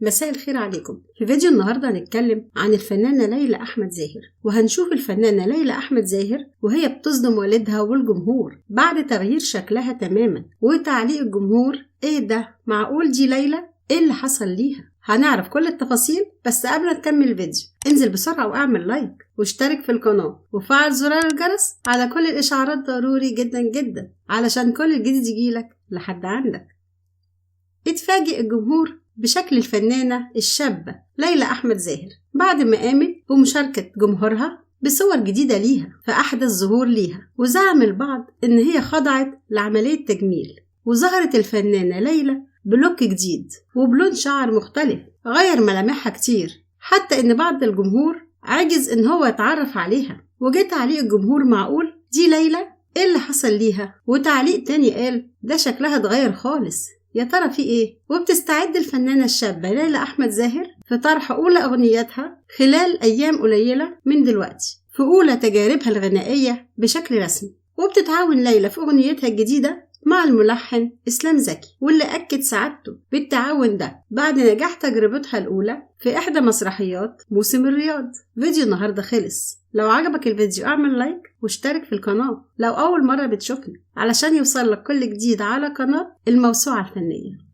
مساء الخير عليكم. في فيديو النهاردة هنتكلم عن الفنانة ليلى أحمد زاهر، وهنشوف الفنانة ليلى أحمد زاهر وهي بتصدم والدها والجمهور بعد تغيير شكلها تماما، وتعليق الجمهور ايه ده؟ معقول دي ليلى؟ ايه اللي حصل ليها؟ هنعرف كل التفاصيل، بس قبل ما نكمل الفيديو انزل بسرعة واعمل لايك واشترك في القناة وفعل زرار الجرس على كل الإشعارات، ضروري جدا جدا علشان كل الجديد يجيلك لحد عندك. اتفاجئ الجمهور بشكل الفنانة الشابة ليلى أحمد زاهر بعد ما قامت بمشاركة جمهورها بصور جديدة ليها في أحدث ظهور ليها، وزعم البعض إن هي خضعت لعملية تجميل. وظهرت الفنانة ليلى بلوك جديد وبلون شعر مختلف غير ملامحها كتير، حتى إن بعض الجمهور عجز إن هو يتعرف عليها. وجه تعليق الجمهور معقول دي ليلى؟ إيه اللي حصل ليها؟ وتعليق تاني قال ده شكلها اتغير خالص، يا ترى في ايه؟ وبتستعد الفنانة الشابة ليلى أحمد زاهر في طرح أولى أغنياتها خلال أيام قليلة من دلوقتي، في أولى تجاربها الغنائية بشكل رسمي. وبتتعاون ليلى في أغنيتها الجديدة مع الملحن إسلام زكي، واللي أكد سعادته بالتعاون ده بعد نجاح تجربتها الأولى في إحدى مسرحيات موسم الرياض. فيديو النهاردة خلص. لو عجبك الفيديو اعمل لايك واشترك في القناة لو أول مرة بتشوفني علشان يوصلك كل جديد على قناة الموسوعة الفنية.